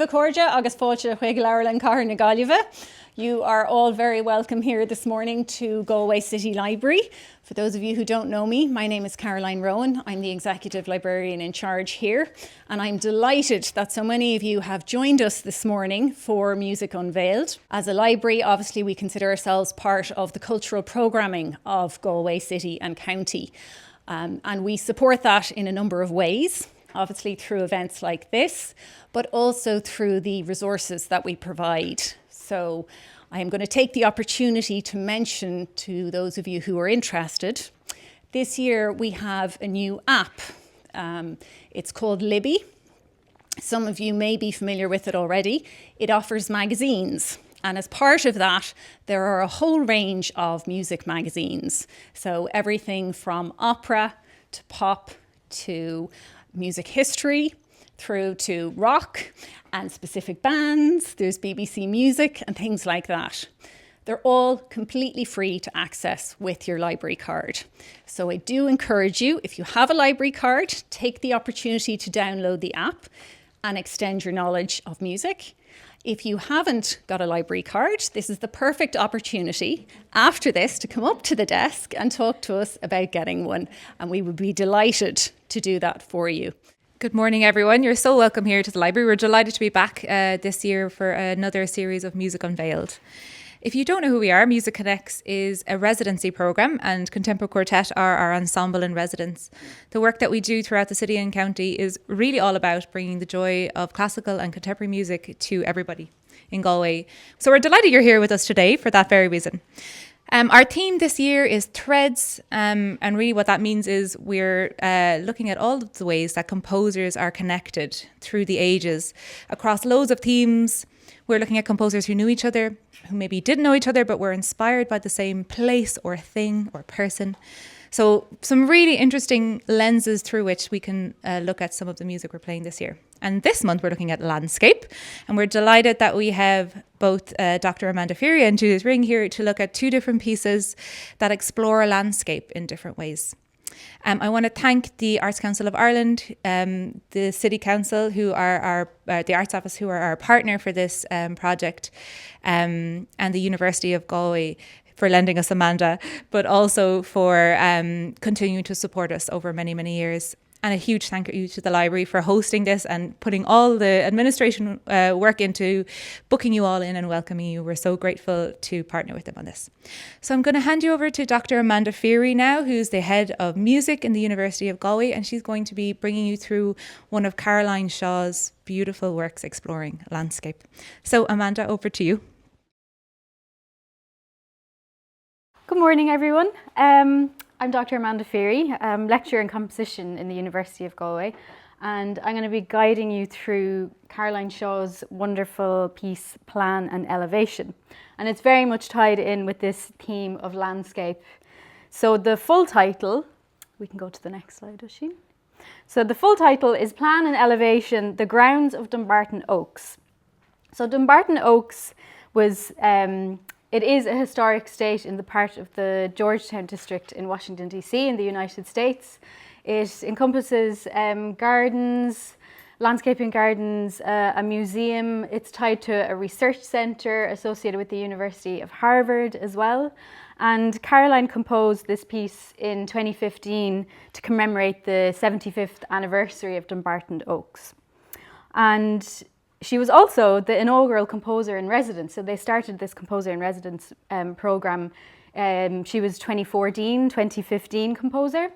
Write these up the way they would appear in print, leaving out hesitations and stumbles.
Cordia, agus fáilte chuig leabharlann cathair na Gaillimhe. You are all very welcome here this morning to Galway City Library. For those of you who don't know me, my name is Caroline Rowan. I'm the Executive Librarian in charge here, and I'm delighted that so many of you have joined us this morning for Music Unveiled. As a library, obviously we consider ourselves part of the cultural programming of Galway City and County, and we support that in a number of ways. Obviously through events like this, but also through the resources that we provide. So I am going to take the opportunity to mention to those of you who are interested, this year we have a new app. It's called Libby. Some of you may be familiar with it already. It offers magazines. And as part of that, there are a whole range of music magazines. So everything from opera to pop to music history, through to rock and specific bands. There's BBC Music and things like that. They're all completely free to access with your library card. So I do encourage you, if you have a library card, take the opportunity to download the app and extend your knowledge of music. If you haven't got a library card, this is the perfect opportunity after this to come up to the desk and talk to us about getting one. And we would be delighted to do that for you. Good morning, everyone. You're so welcome here to the library. We're delighted to be back this year for another series of Music Unveiled. If you don't know who we are, Music Connects is a residency programme and ConTempo Quartet are our ensemble in residence. The work that we do throughout the city and county is really all about bringing the joy of classical and contemporary music to everybody in Galway. So we're delighted you're here with us today for that very reason. Our theme this year is threads, and really what that means is we're looking at all of the ways that composers are connected through the ages across loads of themes. We're looking at composers who knew each other, who maybe didn't know each other, but were inspired by the same place or thing or person. So some really interesting lenses through which we can look at some of the music we're playing this year. And this month we're looking at landscape, and we're delighted that we have both Dr. Amanda Feery and Judith Ring here to look at two different pieces that explore a landscape in different ways. I want to thank the Arts Council of Ireland, the City Council, who are the Arts Office, who are our partner for this project, and the University of Galway for lending us Amanda, but also for continuing to support us over many, many years. And a huge thank you to the library for hosting this and putting all the administration work into booking you all in and welcoming you. We're so grateful to partner with them on this. So I'm going to hand you over to Dr. Amanda Feery now, who's the head of music in the University of Galway, and she's going to be bringing you through one of Caroline Shaw's beautiful works exploring landscape. So Amanda, over to you. Good morning, everyone. I'm Dr. Amanda Feery, lecturer in composition in the University of Galway, and I'm going to be guiding you through Caroline Shaw's wonderful piece, Plan and Elevation. And it's very much tied in with this theme of landscape. So the full title, we can go to the next slide, Oisin. So the full title is Plan and Elevation, The Grounds of Dumbarton Oaks. So Dumbarton Oaks was it is a historic estate in the part of the Georgetown district in Washington, D.C. in the United States. It encompasses gardens, landscaping gardens, a museum. It's tied to a research centre associated with the University of Harvard as well. And Caroline composed this piece in 2015 to commemorate the 75th anniversary of Dumbarton Oaks. And she was also the inaugural composer in residence. So they started this composer in residence program. She was 2014, 2015 composer.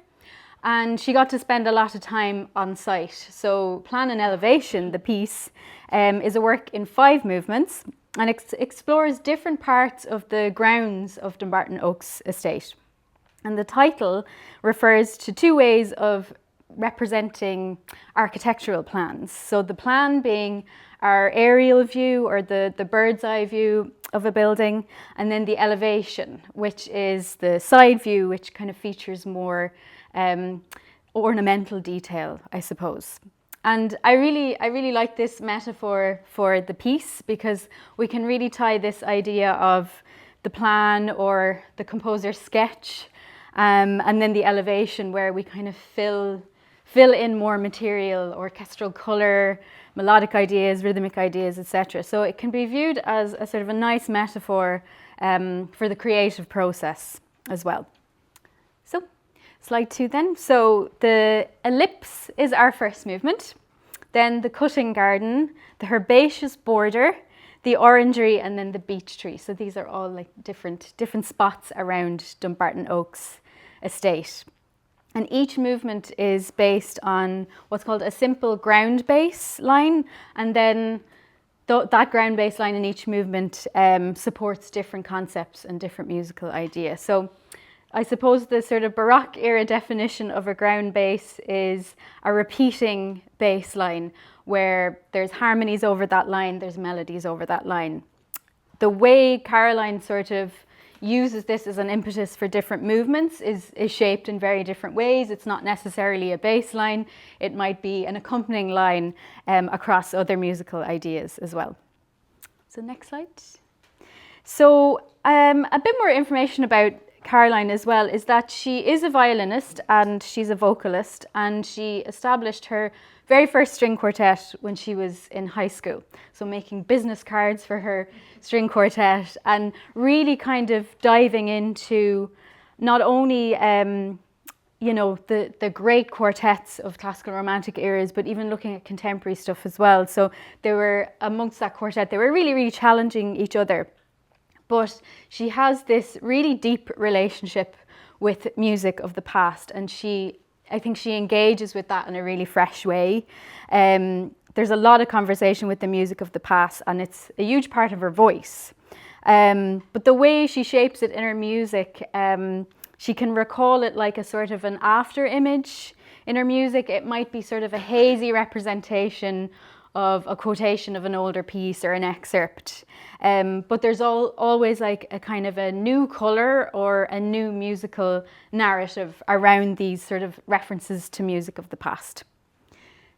And she got to spend a lot of time on site. So Plan and Elevation, the piece, is a work in 5 movements and explores different parts of the grounds of Dumbarton Oaks estate. And the title refers to 2 ways of representing architectural plans. So the plan being our aerial view or the bird's eye view of a building, and then the elevation, which is the side view, which kind of features more ornamental detail, I suppose. And I really like this metaphor for the piece, because we can really tie this idea of the plan or the composer's sketch, and then the elevation, where we kind of fill in more material, orchestral colour, melodic ideas, rhythmic ideas, etc. So it can be viewed as a sort of a nice metaphor for the creative process as well. So slide 2 then. So the ellipse is our first movement, then the cutting garden, the herbaceous border, the orangery, and then the beech tree. So these are all like different spots around Dumbarton Oaks estate. And each movement is based on what's called a simple ground bass line, and then that ground bass line in each movement supports different concepts and different musical ideas. So I suppose the sort of Baroque era definition of a ground bass is a repeating bass line where there's harmonies over that line, there's melodies over that line. The way Caroline sort of uses this as an impetus for different movements is shaped in very different ways. It's not necessarily a bass line, it might be an accompanying line across other musical ideas as well. So next slide. So a bit more information about Caroline as well is that she is a violinist and she's a vocalist, and she established her very first string quartet when she was in high school. So making business cards for her string quartet and really kind of diving into not only the great quartets of classical romantic eras, but even looking at contemporary stuff as well. So they were, amongst that quartet, they were really challenging each other. But she has this really deep relationship with music of the past, and I think she engages with that in a really fresh way. There's a lot of conversation with the music of the past, and it's a huge part of her voice. But the way she shapes it in her music, she can recall it like a sort of an after image in her music. It might be sort of a hazy representation of a quotation of an older piece or an excerpt. But there's always like a kind of a new colour or a new musical narrative around these sort of references to music of the past.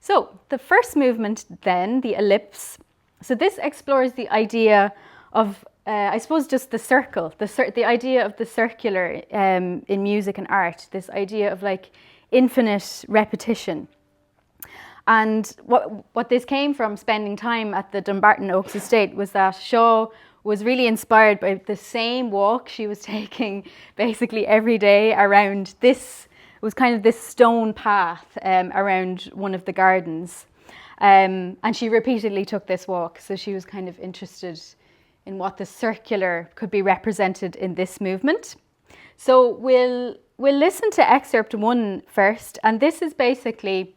So the first movement then, the ellipse, so this explores the idea of, I suppose, just the circle, the idea of the circular in music and art, this idea of like infinite repetition. And what this came from spending time at the Dumbarton Oaks estate was that Shaw was really inspired by the same walk she was taking basically every day around this, it was kind of this stone path around one of the gardens. And she repeatedly took this walk, so she was kind of interested in what the circular could be represented in this movement. So we'll listen to excerpt 1 first, and this is basically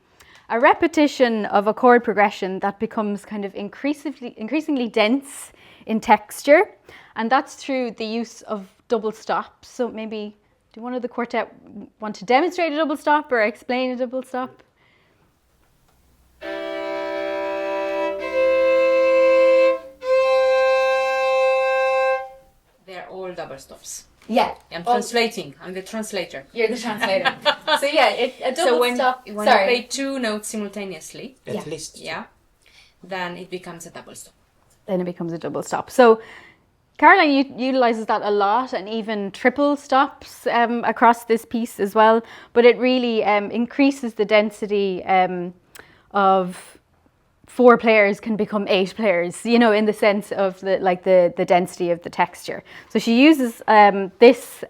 a repetition of a chord progression that becomes kind of increasingly dense in texture, and that's through the use of double stops. So maybe, do one of the quartet want to demonstrate a double stop or explain a double stop? They're all double stops. Yeah. I'm translating. I'm the translator. You're the translator. So yeah, a double stop. When you play 2 notes simultaneously, At least. yeah, then it becomes a double stop. Then it becomes a double stop. So Caroline utilises that a lot, and even triple stops across this piece as well. But it really increases the density of 4 players can become 8 players, in the sense of the density of the texture. So she uses this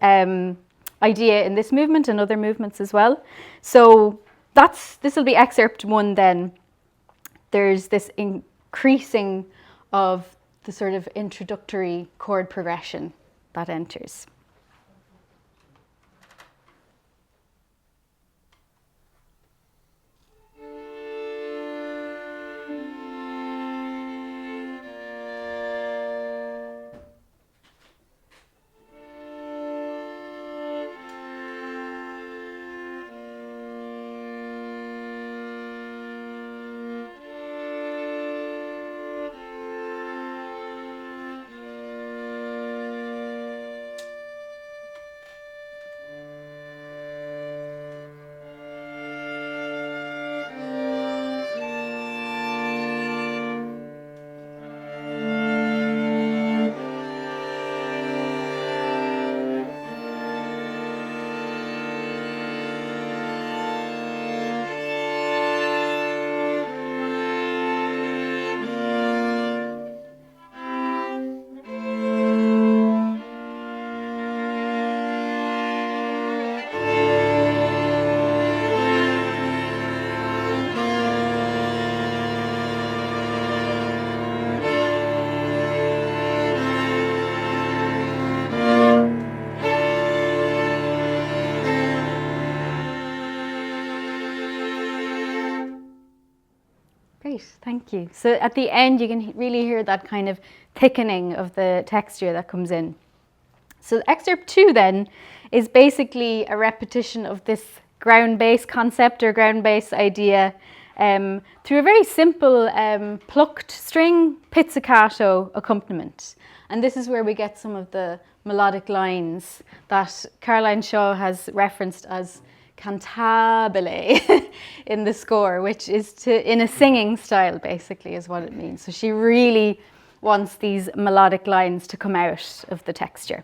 idea in this movement and other movements as well. So this will be excerpt 1 then. There's this increasing of the sort of introductory chord progression that enters. Great, thank you. So at the end, you can really hear that kind of thickening of the texture that comes in. So excerpt 2 then is basically a repetition of this ground bass concept or ground bass idea through a very simple plucked string pizzicato accompaniment. And this is where we get some of the melodic lines that Caroline Shaw has referenced as cantabile in the score, which is in a singing style, basically, is what it means. So she really wants these melodic lines to come out of the texture.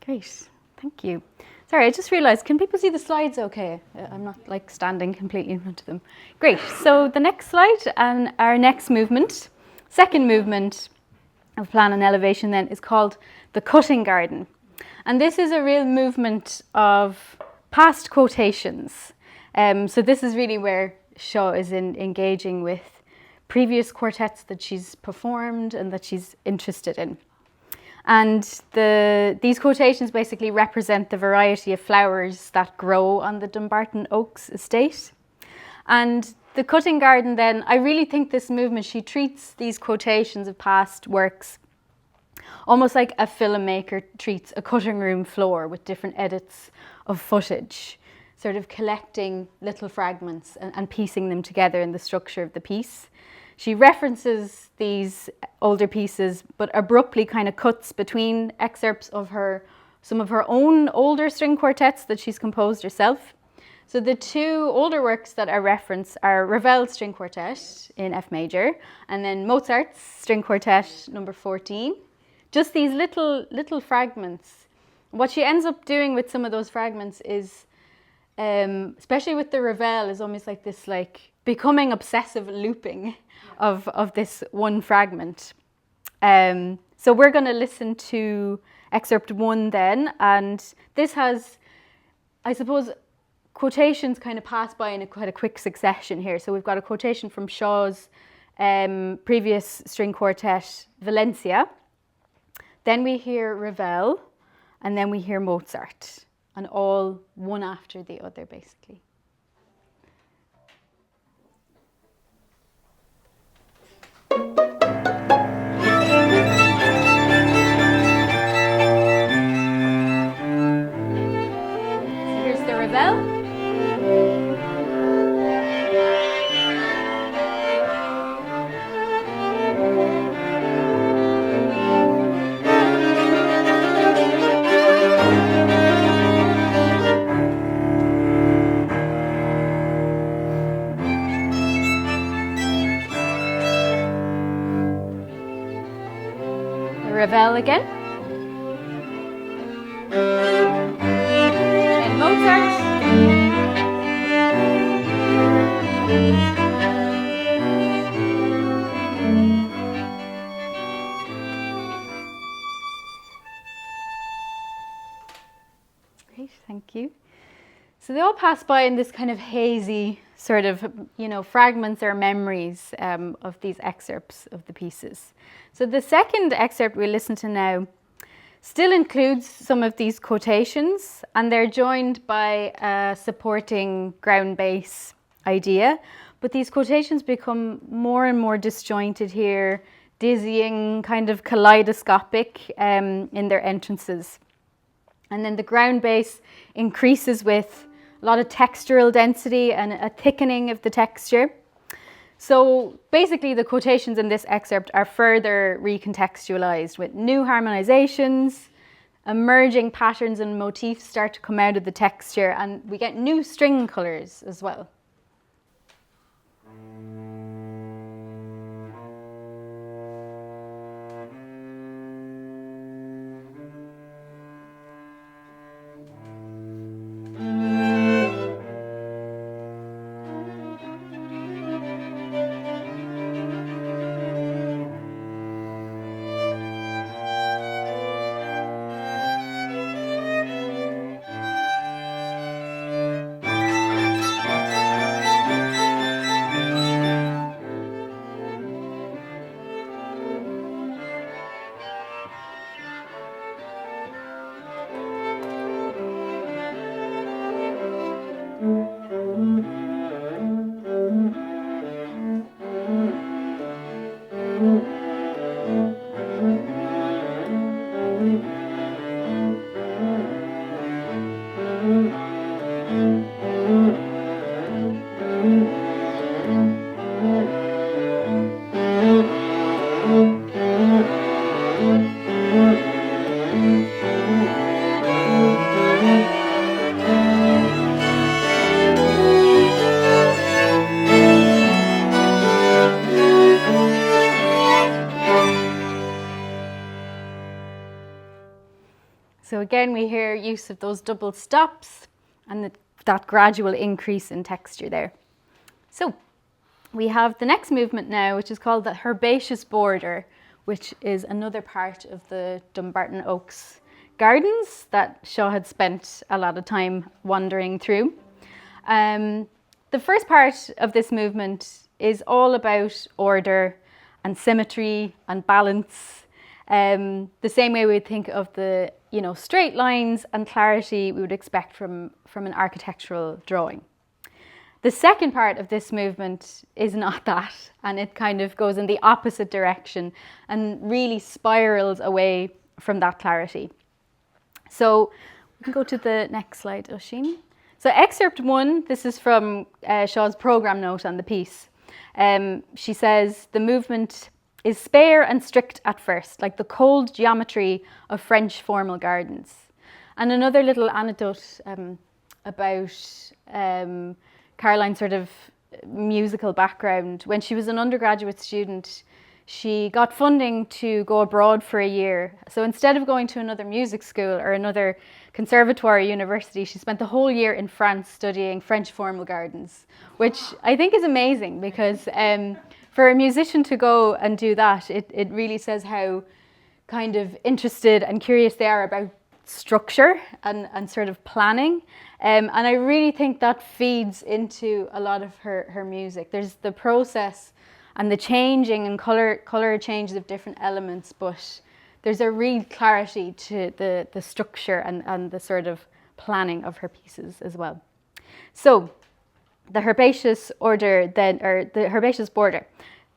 Great, thank you. Sorry, I just realised, can people see the slides okay? I'm not like standing completely in front of them. Great, so the next slide and our next movement, second movement of plan and elevation then, is called the cutting garden. And this is a real movement of past quotations. So this is really where Shaw is engaging with previous quartets that she's performed and that she's interested in. And these quotations basically represent the variety of flowers that grow on the Dumbarton Oaks estate. And the cutting garden then, I really think this movement, she treats these quotations of past works almost like a filmmaker treats a cutting room floor with different edits of footage, sort of collecting little fragments and piecing them together in the structure of the piece. She references these older pieces, but abruptly kind of cuts between excerpts of some of her own older string quartets that she's composed herself. So the two older works that I reference are Ravel's String Quartet in F major, and then Mozart's String Quartet number 14. Just these little fragments. What she ends up doing with some of those fragments is, especially with the Ravel, is almost like this becoming obsessive looping of this one fragment. So we're going to listen to excerpt 1 then, and this has, I suppose, quotations kind of pass by in quite a quick succession here. So we've got a quotation from Shaw's previous string quartet, Valencia. Then we hear Ravel, and then we hear Mozart, and all one after the other, basically. Here's the Ravel. Ravel again. And Mozart. Great, thank you. So they all pass by in this kind of hazy sort of, fragments or memories of these excerpts of the pieces. So the second excerpt we'll listen to now still includes some of these quotations, and they're joined by a supporting ground bass idea. But these quotations become more and more disjointed here, dizzying, kind of kaleidoscopic in their entrances. And then the ground bass increases with a lot of textural density and a thickening of the texture. So basically the quotations in this excerpt are further recontextualized with new harmonizations, emerging patterns and motifs start to come out of the texture, and we get new string colors as well. So again, we hear use of those double stops and that gradual increase in texture there. So we have the next movement now, which is called the herbaceous border, which is another part of the Dumbarton Oaks gardens that Shaw had spent a lot of time wandering through. The first part of this movement is all about order and symmetry and balance. The same way we would think of the straight lines and clarity we would expect from an architectural drawing. The second part of this movement is not that, and it kind of goes in the opposite direction and really spirals away from that clarity. So we can go to the next slide, Oisin. So excerpt 1, this is from Shaw's program note on the piece. She says, the movement is spare and strict at first, like the cold geometry of French formal gardens. And another little anecdote about Caroline's sort of musical background. When she was an undergraduate student, she got funding to go abroad for a year. So instead of going to another music school or another conservatoire university, she spent the whole year in France studying French formal gardens, which I think is amazing because for a musician to go and do that, it really says how kind of interested and curious they are about structure and sort of planning. And I really think that feeds into a lot of her music. There's the process and the changing and colour changes of different elements, but there's a real clarity to the structure and the sort of planning of her pieces as well. So the herbaceous order then, or the herbaceous border.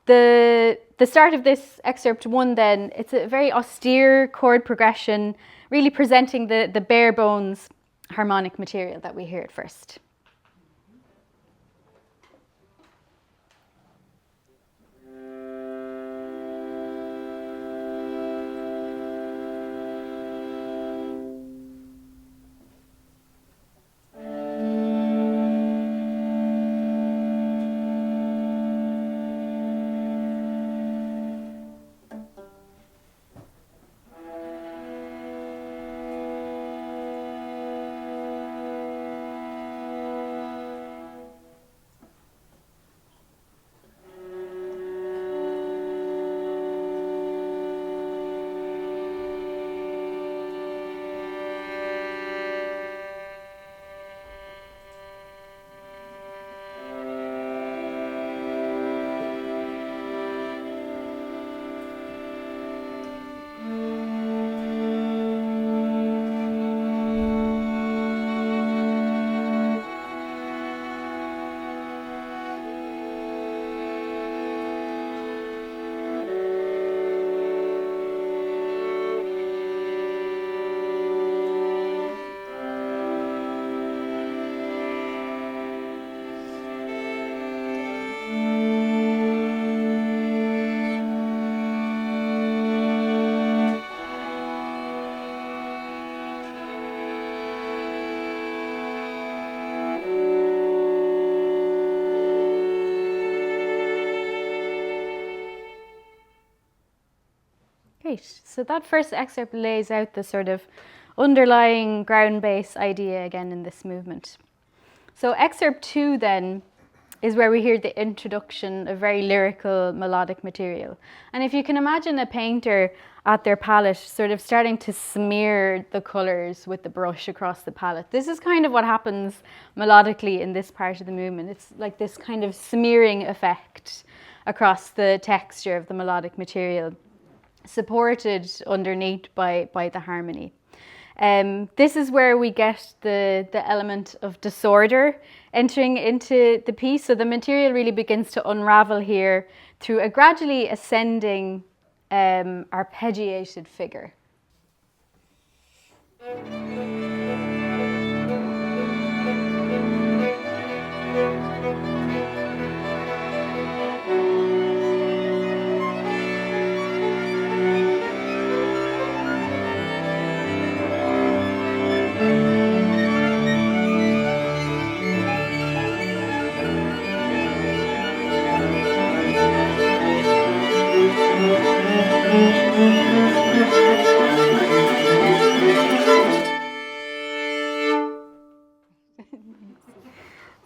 The start of this excerpt 1 then, it's a very austere chord progression, really presenting the bare bones harmonic material that we hear at first. Great. So that first excerpt lays out the sort of underlying ground bass idea again in this movement. So excerpt 2 then is where we hear the introduction of very lyrical melodic material. And if you can imagine a painter at their palette sort of starting to smear the colours with the brush across the palette, this is kind of what happens melodically in this part of the movement. It's like this kind of smearing effect across the texture of the melodic material, supported underneath by the harmony. This is where we get the element of disorder entering into the piece. So the material really begins to unravel here through a gradually ascending arpeggiated figure.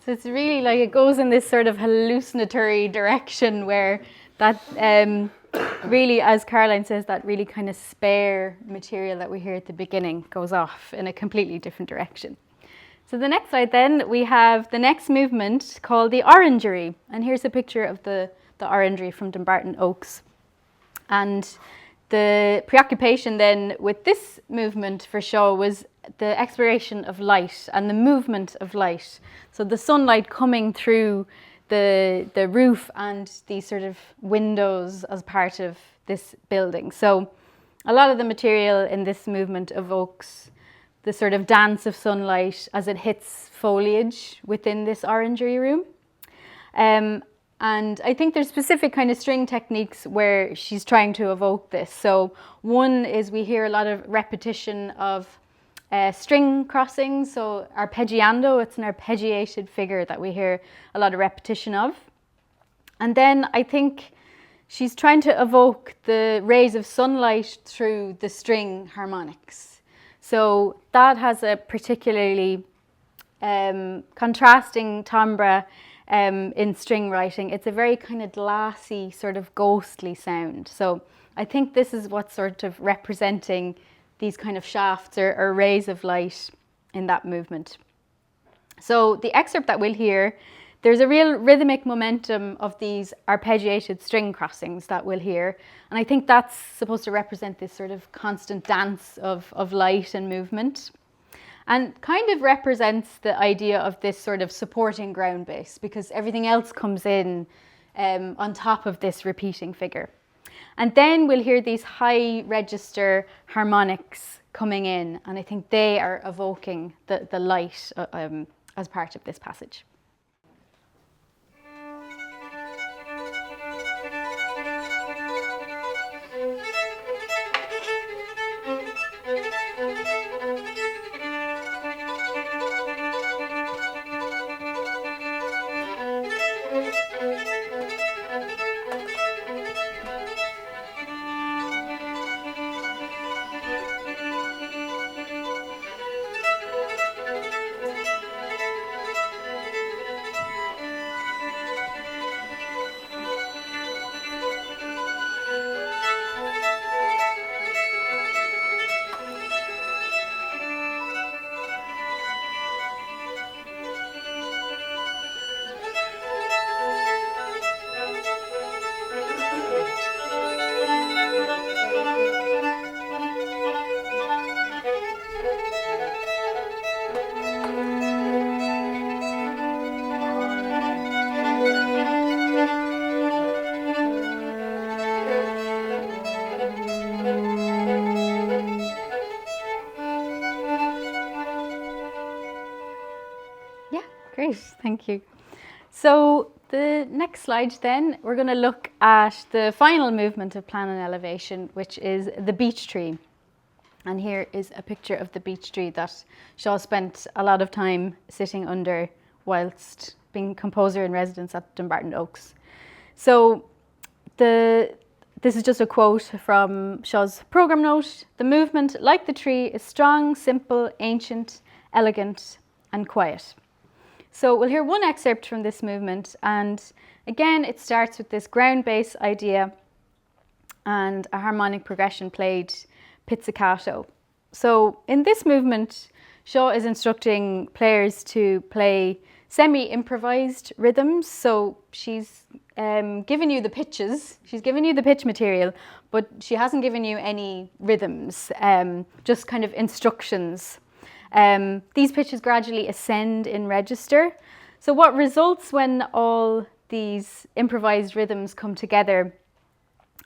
So it's really like it goes in this sort of hallucinatory direction where that really, as Caroline says, that really kind of spare material that we hear at the beginning goes off in a completely different direction. So the next slide then, we have the next movement called the Orangery. And here's a picture of the Orangery from Dumbarton Oaks. And the preoccupation then with this movement for show was the exploration of light and the movement of light. So the sunlight coming through the roof and these sort of windows as part of this building. So a lot of the material in this movement evokes the sort of dance of sunlight as it hits foliage within this orangery room. And I think there's specific kind of string techniques where she's trying to evoke this. So one is we hear a lot of repetition of string crossings. So arpeggiando, it's an arpeggiated figure that we hear a lot of repetition of. And then I think she's trying to evoke the rays of sunlight through the string harmonics. So that has a particularly contrasting timbre in string writing. It's a very kind of glassy, sort of ghostly sound. So I think this is what's sort of representing these kind of shafts or rays of light in that movement. So the excerpt that we'll hear, there's a real rhythmic momentum of these arpeggiated string crossings that we'll hear. And I think that's supposed to represent this sort of constant dance of light and movement. And kind of represents the idea of this sort of supporting ground bass, because everything else comes in on top of this repeating figure. And then we'll hear these high register harmonics coming in, and I think they are evoking the light as part of this passage. Great, thank you. So the next slide then, we're going to look at the final movement of plan and elevation, which is the beech tree. And here is a picture of the beech tree that Shaw spent a lot of time sitting under whilst being composer in residence at Dumbarton Oaks. So the This is just a quote from Shaw's program note. The movement, like the tree, is strong, simple, ancient, elegant, and quiet. So we'll hear one excerpt from this movement, and again it starts with this ground bass idea and a harmonic progression played pizzicato. So in this movement, Shaw is instructing players to play semi-improvised rhythms. So she's given you the pitches, she's given you the pitch material, but she hasn't given you any rhythms, just kind of instructions. These pitches gradually ascend in register. So what results when all these improvised rhythms come together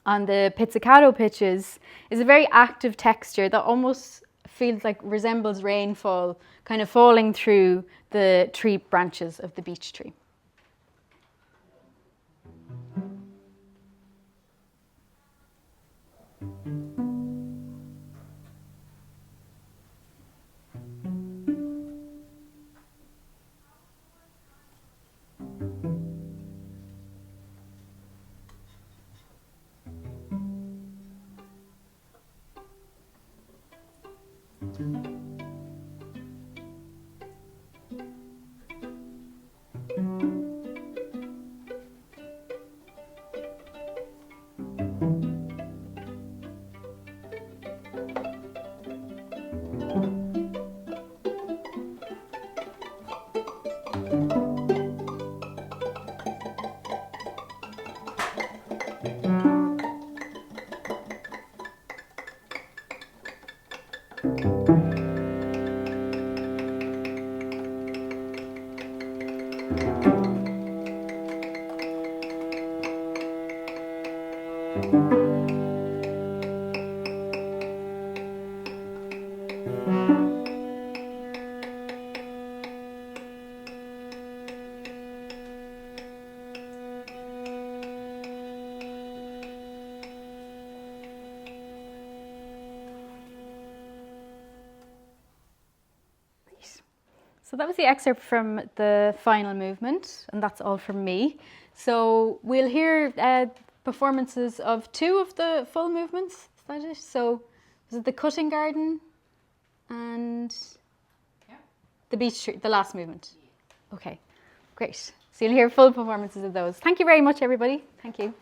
on the pizzicato pitches is a very active texture that almost feels like resembles rainfall kind of falling through the tree branches of the beech tree. So that was the excerpt from the final movement, and that's all from me. So we'll hear performances of two of the full movements, is that it? So was it the cutting garden and the beech tree, the last movement? Okay, great. So you'll hear full performances of those. Thank you very much, everybody. Thank you.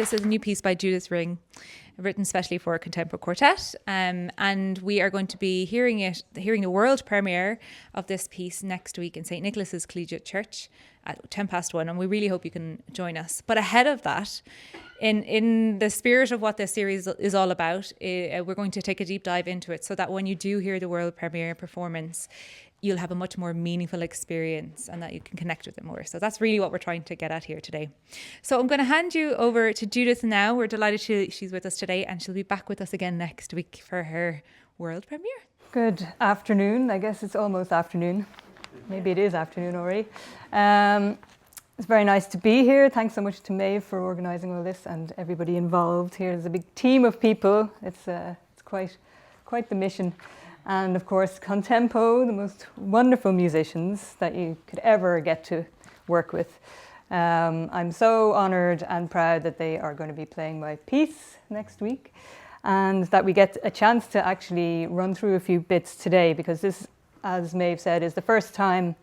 This is a new piece by Judith Ring, written specially for ConTempo Quartet, and we are going to be hearing the world premiere of this piece next week in St Nicholas Collegiate Church at 1:10 and we really hope you can join us. But ahead of that, in the spirit of what this series is all about, we're going to take a deep dive into it so that when you do hear the world premiere performance, you'll have a much more meaningful experience and that you can connect with it more. So that's really what we're trying to get at here today. So I'm going to hand you over to Judith now. We're delighted she's with us today, and she'll be back with us again next week for her world premiere. Good afternoon. I guess it's almost afternoon. Maybe it is afternoon already. It's very nice to be here. Thanks so much to Maeve for organising all this and everybody involved here. There's a big team of people. It's quite the mission. And of course, ConTempo, the most wonderful musicians that you could ever get to work with. I'm so honoured and proud that they are going to be playing my piece next week, and that we get a chance to actually run through a few bits today, because this, as Maeve said, is the first time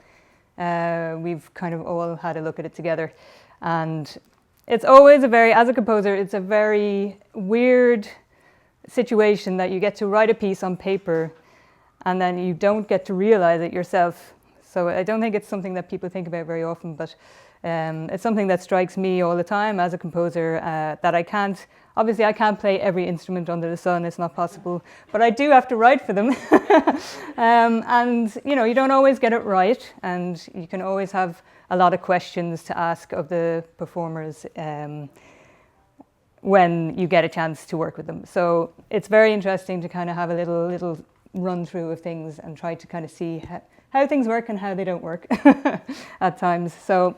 we've kind of all had a look at it together. And it's always as a composer, it's a very weird situation that you get to write a piece on paper and then you don't get to realize it yourself. So I don't think it's something that people think about very often, but it's something that strikes me all the time as a composer, that I can't play every instrument under the sun. It's not possible, but I do have to write for them. And you don't always get it right, and you can always have a lot of questions to ask of the performers when you get a chance to work with them. So it's very interesting to kind of have a little run through of things and try to kind of see how things work and how they don't work at times. So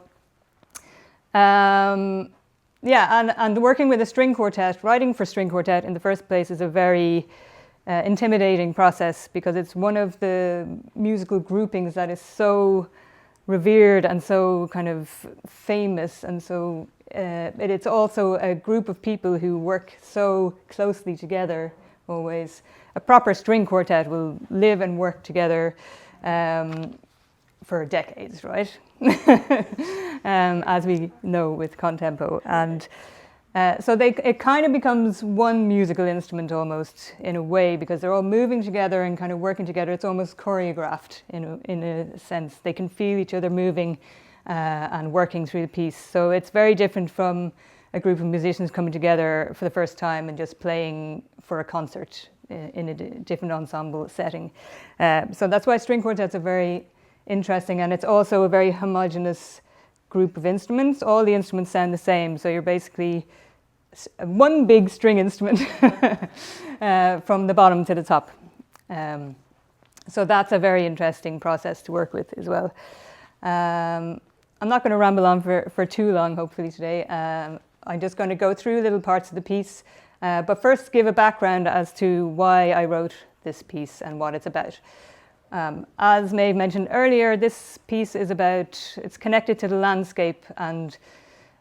and working with a string quartet, writing for string quartet in the first place is a very intimidating process, because it's one of the musical groupings that is so revered and so kind of famous, and so it's also a group of people who work so closely together always. A proper string quartet will live and work together for decades, right? As we know with ConTempo. And so it kind of becomes one musical instrument almost, in a way, because they're all moving together and kind of working together. It's almost choreographed in a sense. They can feel each other moving and working through the piece. So it's very different from a group of musicians coming together for the first time and just playing for a concert in a different ensemble setting. So that's why string quartets are very interesting, and it's also a very homogeneous group of instruments. All the instruments sound the same, so you're basically one big string instrument from the bottom to the top. So that's a very interesting process to work with as well. I'm not going to ramble on for too long, hopefully, today. I'm just going to go through little parts of the piece, but first give a background as to why I wrote this piece and what it's about. As Maeve mentioned earlier, this piece is it's connected to the landscape and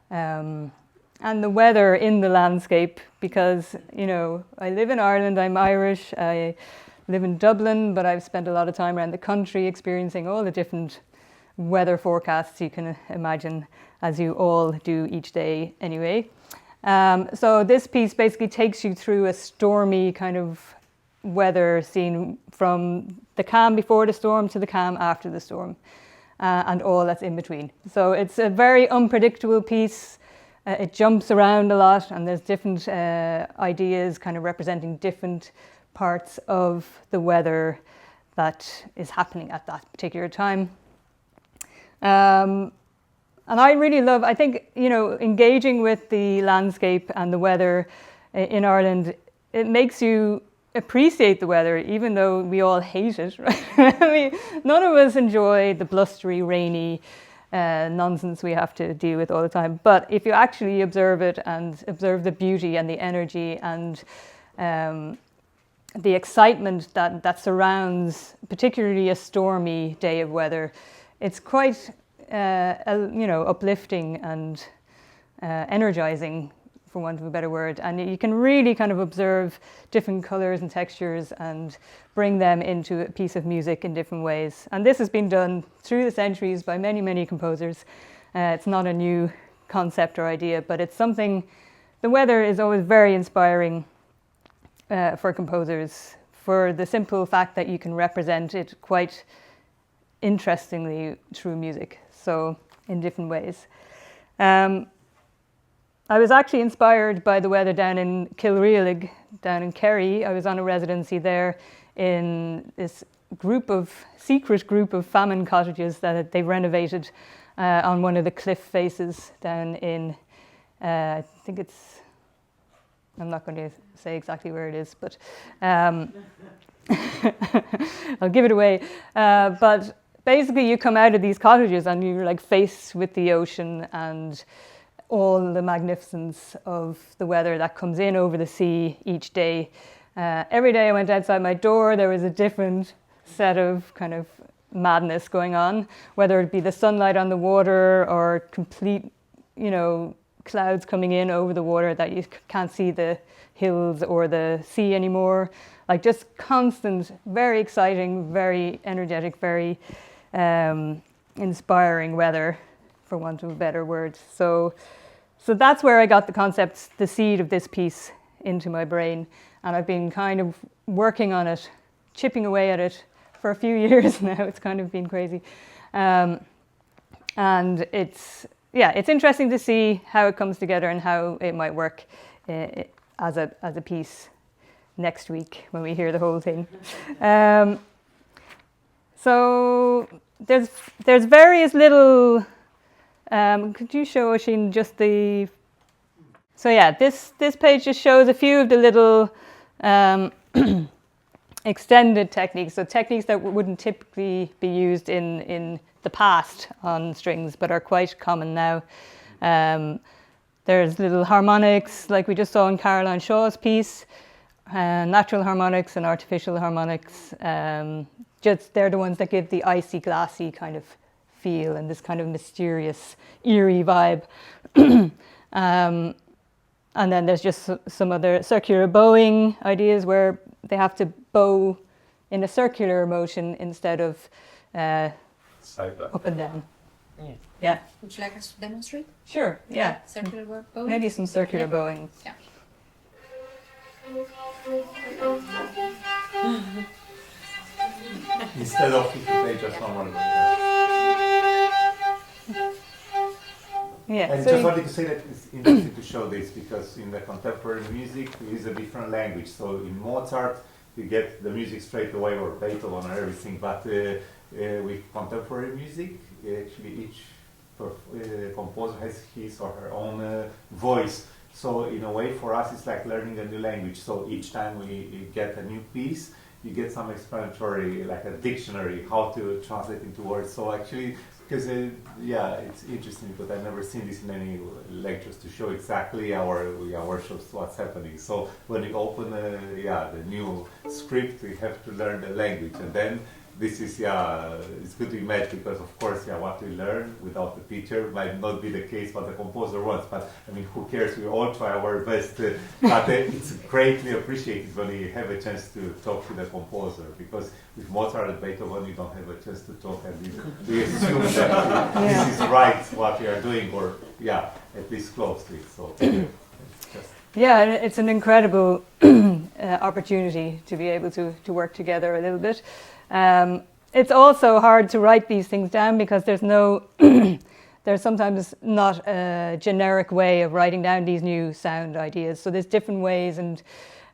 the weather in the landscape, because, I live in Ireland, I'm Irish, I live in Dublin, but I've spent a lot of time around the country experiencing all the different weather forecasts you can imagine, as you all do each day anyway. So this piece basically takes you through a stormy kind of weather scene, from the calm before the storm to the calm after the storm, and all that's in between. So it's a very unpredictable piece. It jumps around a lot, and there's different ideas kind of representing different parts of the weather that is happening at that particular time. And I really love, I think, engaging with the landscape and the weather in Ireland, it makes you appreciate the weather, even though we all hate it, right? I mean, none of us enjoy the blustery, rainy nonsense we have to deal with all the time. But if you actually observe it and observe the beauty and the energy and the excitement that surrounds particularly a stormy day of weather, it's quite uplifting and energizing, for want of a better word. And you can really kind of observe different colors and textures and bring them into a piece of music in different ways. And this has been done through the centuries by many, many composers. It's not a new concept or idea, but it's something the weather is always very inspiring for composers, for the simple fact that you can represent it quite interestingly through music, so in different ways. I was actually inspired by the weather down in Kilrealig, down in Kerry. I was on a residency there in this secret group of famine cottages that they renovated on one of the cliff faces down in, I think it's, I'm not going to say exactly where it is, but I'll give it away. But basically you come out of these cottages and you're like faced with the ocean and all the magnificence of the weather that comes in over the sea each day. Every day I went outside my door, there was a different set of kind of madness going on, whether it be the sunlight on the water or complete, clouds coming in over the water that you can't see the hills or the sea anymore. Like just constant, very exciting, very energetic, very inspiring weather, for want of a better word. So that's where I got the concept, the seed of this piece into my brain. And I've been kind of working on it, chipping away at it for a few years now. It's kind of been crazy. And it's interesting to see how it comes together and how it might work as a piece next week when we hear the whole thing. So there's various little... could you show, Oisin, just the... So yeah, this page just shows a few of the little extended techniques, so techniques that wouldn't typically be used in the past on strings, but are quite common now. There's little harmonics, like we just saw in Caroline Shaw's piece, natural harmonics and artificial harmonics. Just they're the ones that give the icy, glassy kind of feel and this kind of mysterious, eerie vibe. And then there's just some other circular bowing ideas where they have to bow in a circular motion instead of up and down. Yeah. Would you like us to demonstrate? Sure, yeah. Circular bowing? Maybe some circular bowing. Yeah. Instead of if you play just normal. Yeah. And So just wanted to say that it's interesting to show this because in the contemporary music we use a different language. So in Mozart you get the music straight away, or Beethoven or everything, but with contemporary music actually each composer has his or her own voice. So in a way for us it's like learning a new language. So each time we get a new piece, you get some explanatory, like a dictionary, how to translate into words. So actually, because it's interesting because I've never seen this in any lectures to show exactly our workshops what's happening. So when you open the new script, we have to learn the language, and then this is it's good to imagine because of course what we learn without the teacher might not be the case what the composer wants, but I mean who cares, we all try our best, but it's greatly appreciated when you have a chance to talk to the composer, because with Mozart and Beethoven you don't have a chance to talk and we assume that this is right what we are doing, or at least close to it. So yeah, it's an incredible opportunity to be able to work together a little bit. It's also hard to write these things down because there's sometimes not a generic way of writing down these new sound ideas. So there's different ways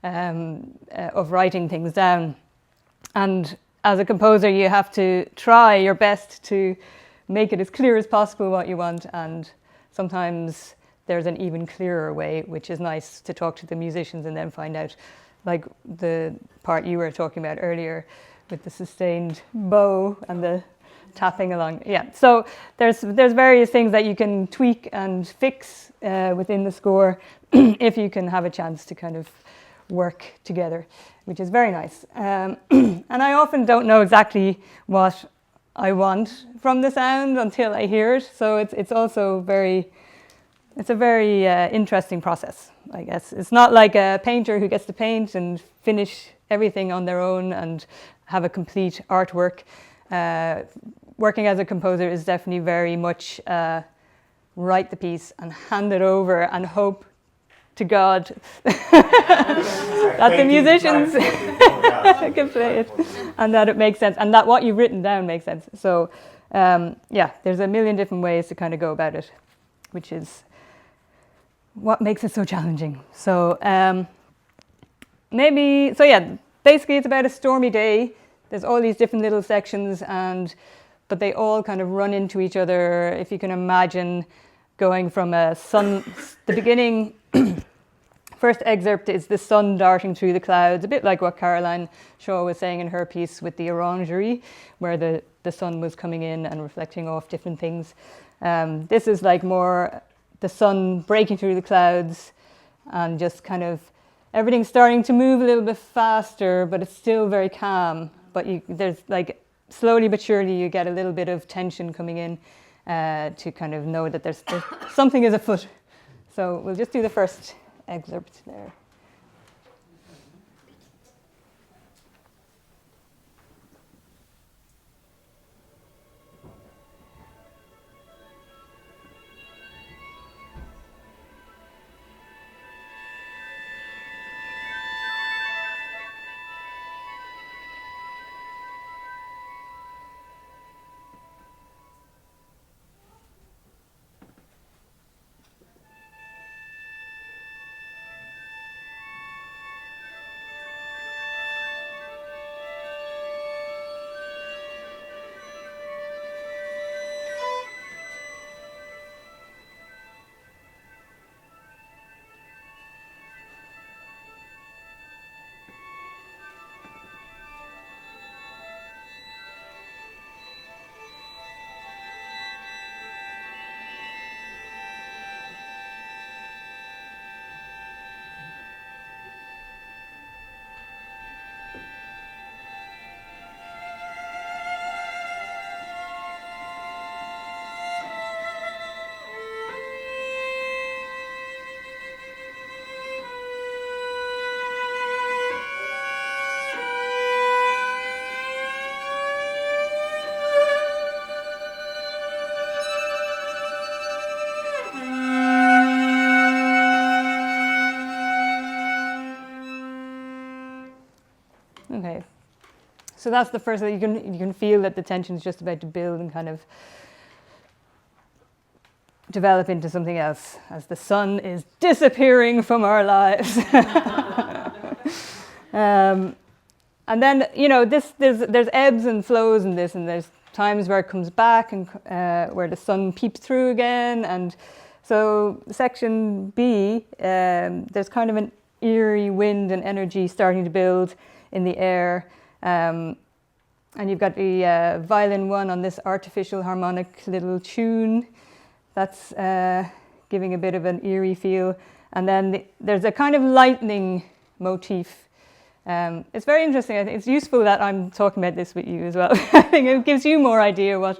of writing things down. And as a composer, you have to try your best to make it as clear as possible what you want. And sometimes there's an even clearer way, which is nice to talk to the musicians and then find out, like the part you were talking about earlier, with the sustained bow and the tapping along. Yeah, so there's various things that you can tweak and fix within the score if you can have a chance to kind of work together, which is very nice. And I often don't know exactly what I want from the sound until I hear it. So it's also it's a very interesting process, I guess. It's not like a painter who gets to paint and finish everything on their own and have a complete artwork. Working as a composer is definitely very much write the piece and hand it over and hope to God that the musicians can play it, and that it makes sense, and that what you've written down makes sense. So yeah, there's a million different ways to kind of go about it, which is what makes it so challenging. So basically it's about a stormy day. There's all these different little sections, but they all kind of run into each other. If you can imagine going from the beginning, first excerpt is the sun darting through the clouds, a bit like what Caroline Shaw was saying in her piece with the orangery, where the sun was coming in and reflecting off different things. This is like more the sun breaking through the clouds and just kind of everything's starting to move a little bit faster, but it's still very calm. But there's like slowly but surely you get a little bit of tension coming in to kind of know that there's something is afoot. So we'll just do the first excerpt there. Okay, so that's the first thing. You can feel that the tension is just about to build and kind of develop into something else as the sun is disappearing from our lives. And then there's ebbs and flows in this, and there's times where it comes back and where the sun peeps through again. And so section B, there's kind of an eerie wind and energy starting to build in the air, and you've got the violin one on this artificial harmonic little tune that's giving a bit of an eerie feel, and then there's a kind of lightning motif. It's very interesting. I think it's useful that I'm talking about this with you as well. I think it gives you more idea what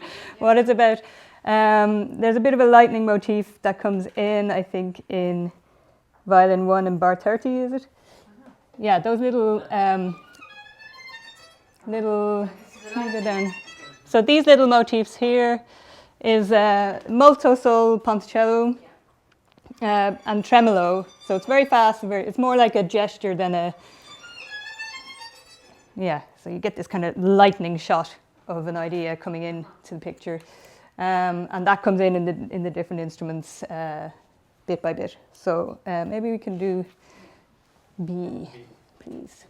it's about. There's a bit of a lightning motif that comes in, I think, in violin 1 and bar 30, is it? Yeah, those little, let me go down. So these little motifs here is molto sol ponticello and tremolo. So it's very fast, it's more like a gesture than a, yeah, so you get this kind of lightning shot of an idea coming into the picture. And that comes in the different instruments bit by bit. So maybe we can do B, please.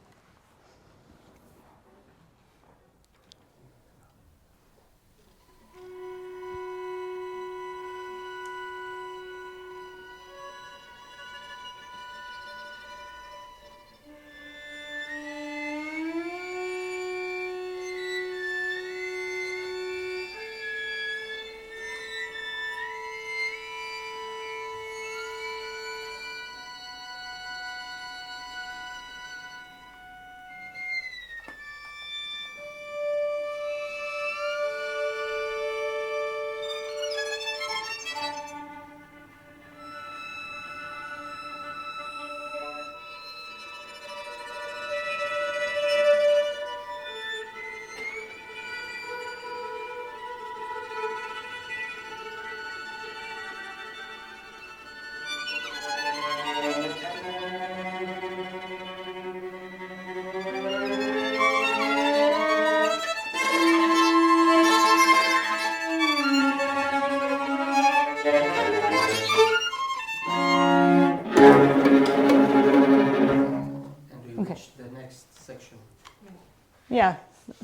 Yeah,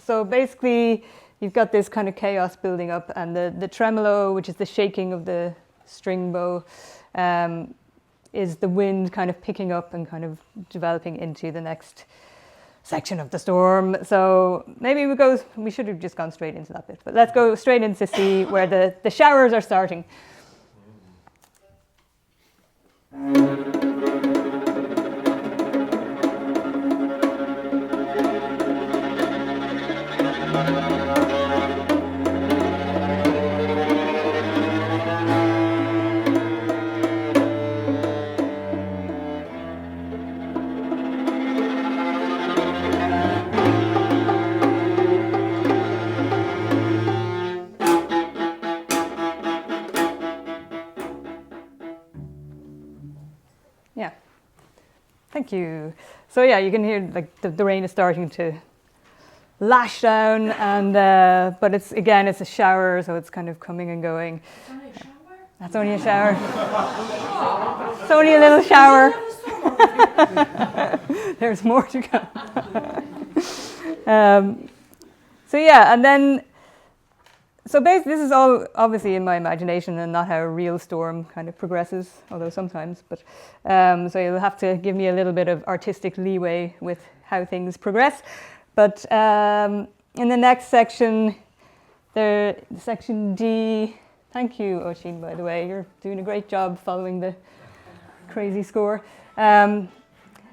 so basically you've got this kind of chaos building up, and the tremolo, which is the shaking of the string bow, is the wind kind of picking up and kind of developing into the next section of the storm. So maybe we should have just gone straight into that bit, but let's go straight into C, where the showers are starting. Yeah, thank you. So yeah, you can hear like the rain is starting to lash down, and but it's a shower, so it's kind of coming and going. That's only a shower. It's only a little shower. There's more to come. So yeah, and then so basically this is all obviously in my imagination and not how a real storm kind of progresses, although sometimes. But so you'll have to give me a little bit of artistic leeway with how things progress. But in the next section, section D. Thank you, Oisin, by the way. You're doing a great job following the crazy score.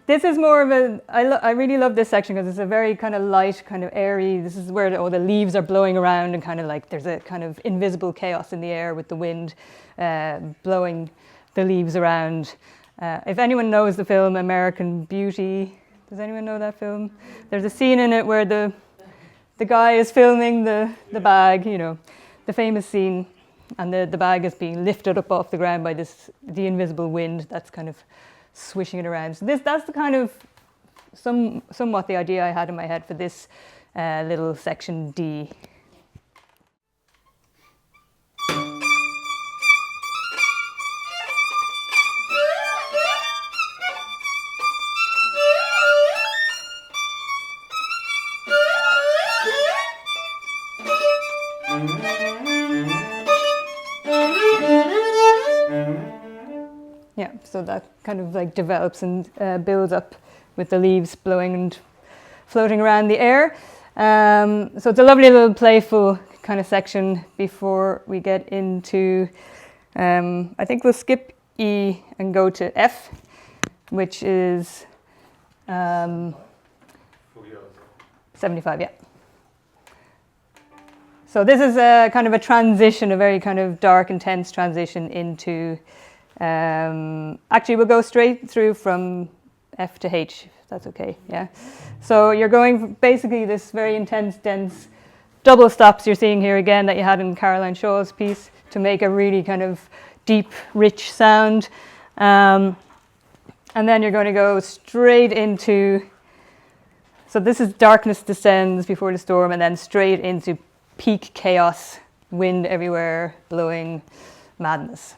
This is more of I really love this section because it's a very kind of light, kind of airy. This is where all the leaves are blowing around, and kind of like there's a kind of invisible chaos in the air with the wind blowing the leaves around. If anyone knows the film American Beauty, does anyone know that film? There's a scene in it where the guy is filming the bag, you know, the famous scene, and the bag is being lifted up off the ground by the invisible wind that's kind of swishing it around. So that's the kind of somewhat the idea I had in my head for this little section D. Yeah, so that kind of like develops and builds up with the leaves blowing and floating around the air. So it's a lovely little playful kind of section before we get into, I think we'll skip E and go to F, which is 75, yeah. So this is a kind of a transition, a very kind of dark, intense transition into, actually we'll go straight through from F to H, if that's okay, yeah. So you're going basically this very intense, dense double stops you're seeing here again that you had in Caroline Shaw's piece to make a really kind of deep, rich sound. And then you're going to go straight into, so this is darkness descends before the storm, and then straight into peak chaos, wind everywhere, blowing madness.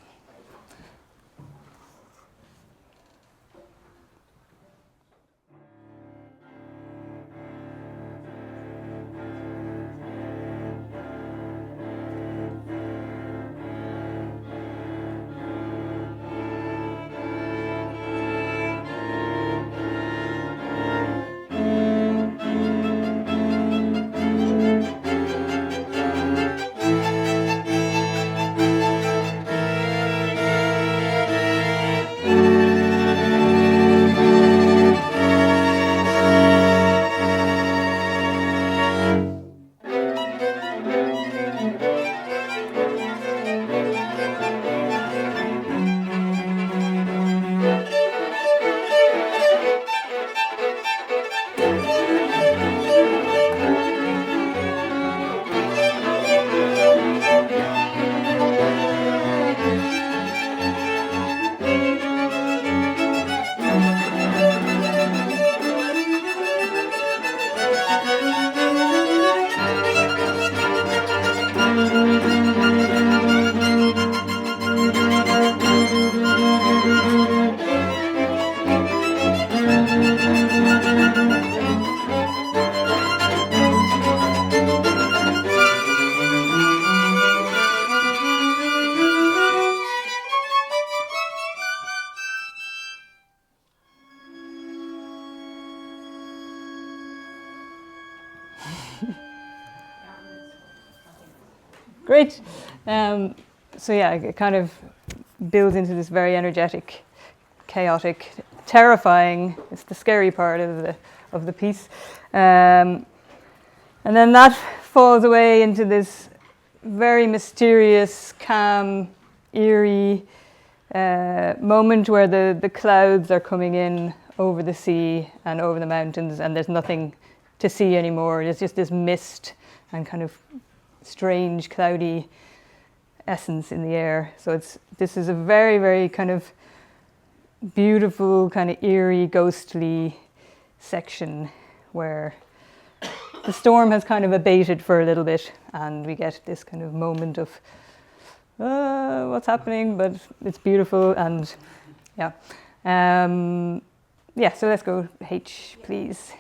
Great. So yeah, it kind of builds into this very energetic, chaotic, terrifying. It's the scary part of the piece, and then that falls away into this very mysterious, calm, eerie moment where the clouds are coming in over the sea and over the mountains, and there's nothing to see anymore. It's just this mist and kind of strange, cloudy essence in the air. So this is a very, very kind of beautiful, kind of eerie, ghostly section where the storm has kind of abated for a little bit, and we get this kind of moment of what's happening, but it's beautiful. And yeah, so let's go H, please.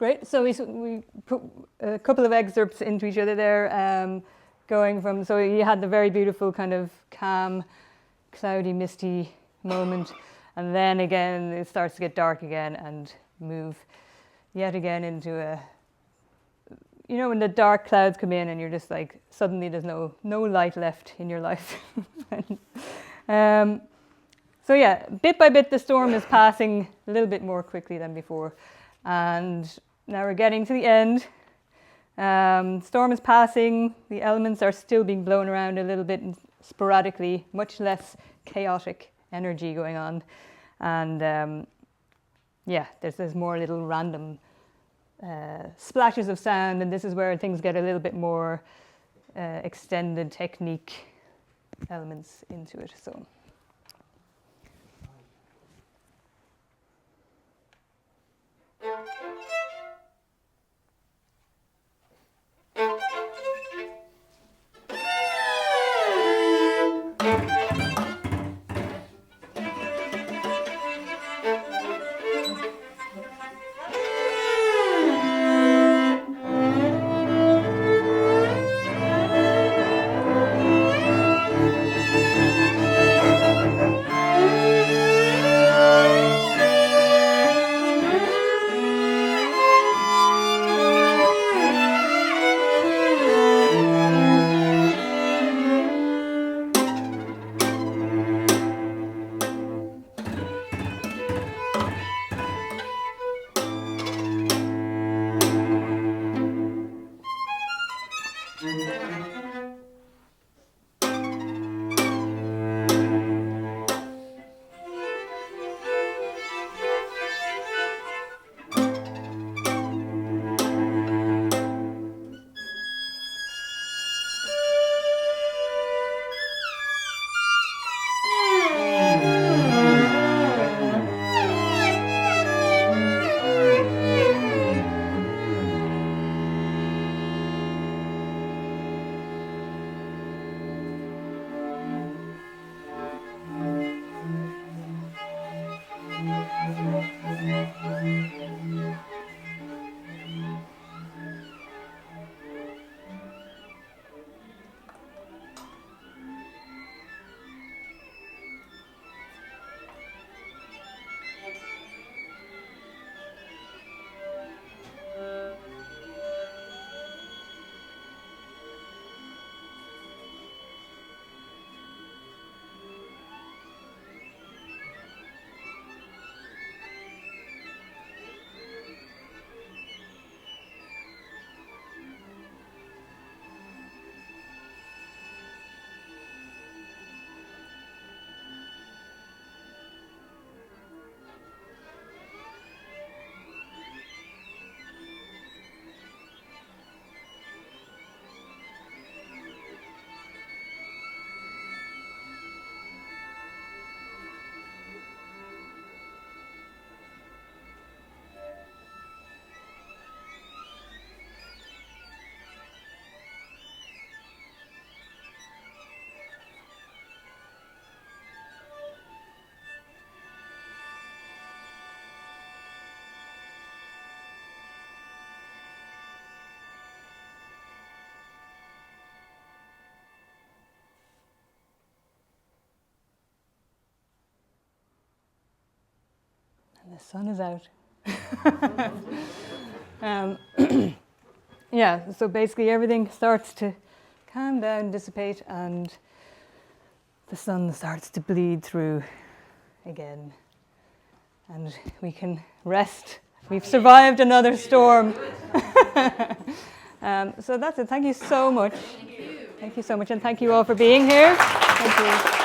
Great. So we put a couple of excerpts into each other there, going from, so you had the very beautiful kind of calm, cloudy, misty moment, and then again it starts to get dark again and move yet again into a, you know, when the dark clouds come in and you're just like, suddenly there's no light left in your life. So yeah, bit by bit the storm is passing a little bit more quickly than before. And now we're getting to the end. Storm is passing, the elements are still being blown around a little bit sporadically, much less chaotic energy going on. And yeah, there's more little random splashes of sound, and this is where things get a little bit more extended technique elements into it. So. the sun is out. Yeah, so basically everything starts to calm down, dissipate, and the sun starts to bleed through again. And we can rest. We've survived another storm. So that's it. Thank you so much. Thank you so much, and thank you all for being here. Thank you.